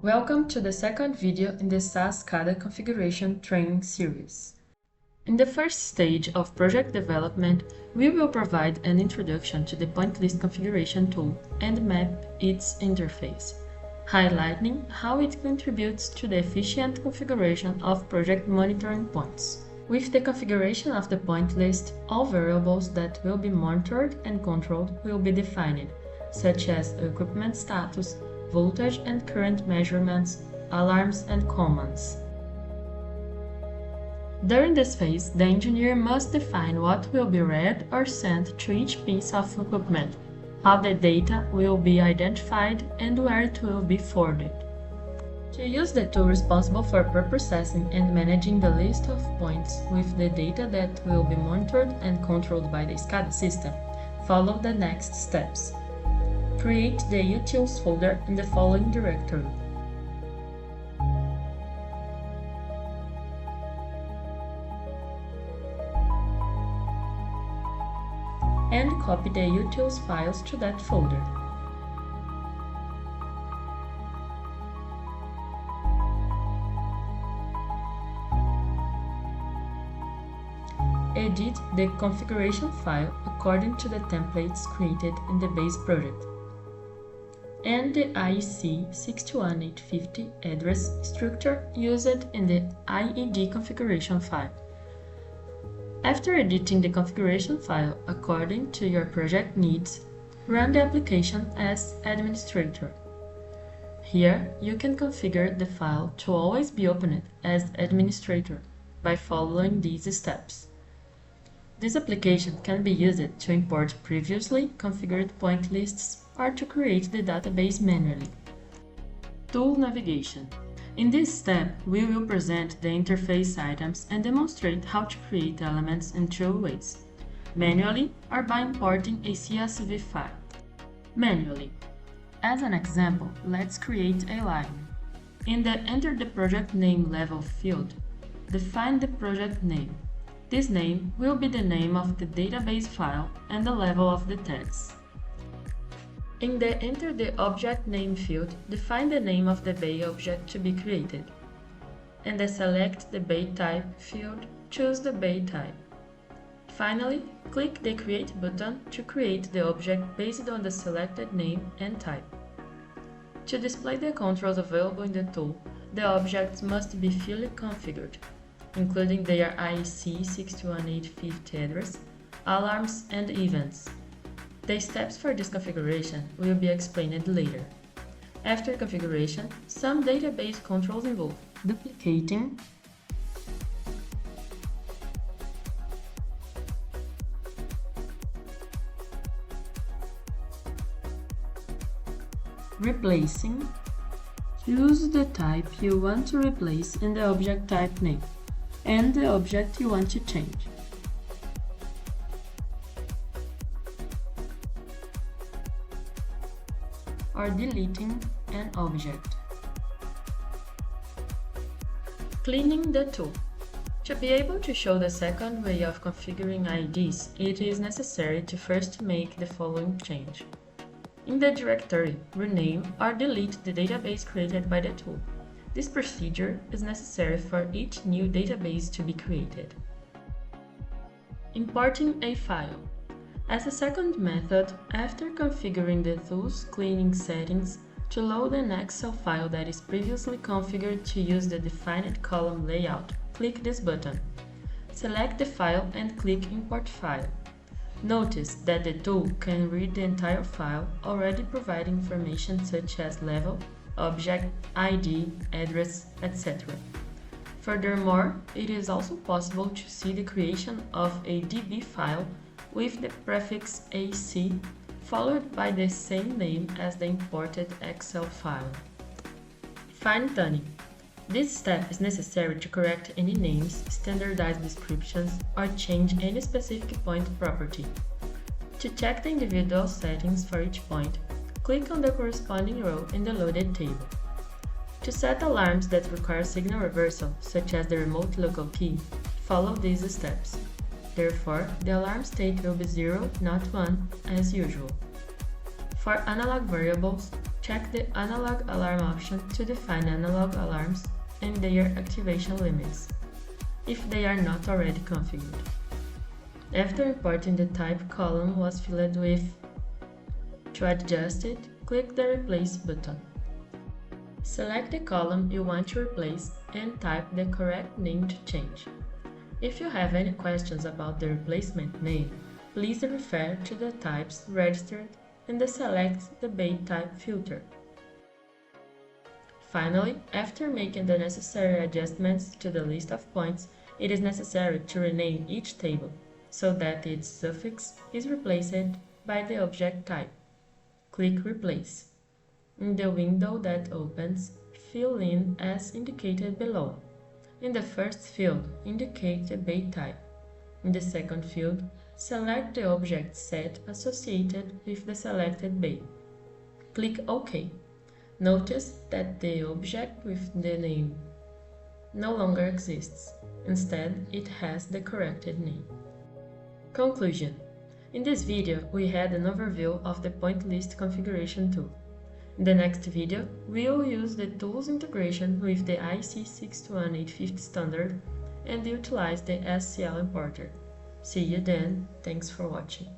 Welcome to the second video in the SAS SCADA configuration training series. In the first stage of project development, we will provide an introduction to the point list configuration tool and map its interface, highlighting how it contributes to the efficient configuration of project monitoring points. With the configuration of the point list, all variables that will be monitored and controlled will be defined, such as equipment status, voltage and current measurements, alarms and commands. During this phase, the engineer must define what will be read or sent to each piece of equipment, how the data will be identified, and where it will be forwarded. To use the tool responsible for preprocessing and managing the list of points with the data that will be monitored and controlled by the SCADA system, follow the next steps. Create the utils folder in the following directory. And copy the utils files to that folder. Edit the configuration file according to the templates created in the base project, and the IEC 61850 address structure used in the IED configuration file. After editing the configuration file according to your project needs, run the application as administrator. Here, you can configure the file to always be opened as administrator by following these steps. This application can be used to import previously configured point lists or to create the database manually. Tool navigation. In this step, we will present the interface items and demonstrate how to create elements in two ways: manually or by importing a CSV file. Manually. As an example, let's create a line. In the Enter the Project Name level field, define the project name. This name will be the name of the database file and the level of the tags. In the Enter the Object Name field, define the name of the BAE object to be created. In the Select the BAE Type field, choose the BAE type. Finally, click the Create button to create the object based on the selected name and type. To display the controls available in the tool, the objects must be fully configured, including their IEC 61850 address, alarms, and events. The steps for this configuration will be explained later. After configuration, some database controls involve duplicating, replacing. Choose the type you want to replace in the object type name and the object you want to change. Or deleting an object. Cleaning the tool. To be able to show the second way of configuring IDs, it is necessary to first make the following change. In the directory, rename or delete the database created by the tool. This procedure is necessary for each new database to be created. Importing a file. As a second method, after configuring the tool's cleaning settings, to load an Excel file that is previously configured to use the defined column layout, click this button. Select the file and click Import File. Notice that the tool can read the entire file, already providing information such as level, object, ID, address, etc. Furthermore, it is also possible to see the creation of a DB file with the prefix AC, followed by the same name as the imported Excel file. Fine-tuning. This step is necessary to correct any names, standardize descriptions, or change any specific point property. To check the individual settings for each point, click on the corresponding row in the loaded table. To set alarms that require signal reversal, such as the remote local key, follow these steps. Therefore, the alarm state will be 0, not 1, as usual. For analog variables, check the Analog Alarm option to define analog alarms and their activation limits, if they are not already configured. After importing the type column was filled with, to adjust it, click the Replace button. Select the column you want to replace and type the correct name to change. If you have any questions about the replacement name, please refer to the types registered and select the Bay type filter. Finally, after making the necessary adjustments to the list of points, it is necessary to rename each table so that its suffix is replaced by the object type. Click Replace. In the window that opens, fill in as indicated below. In the first field, indicate the Bay type. In the second field, select the object set associated with the selected Bay. Click OK. Notice that the object with the name no longer exists. Instead, it has the corrected name. Conclusion. In this video, we had an overview of the point list configuration tool. In the next video, we will use the tool's integration with the IEC 62850 standard and utilize the SCL importer. See you then, thanks for watching.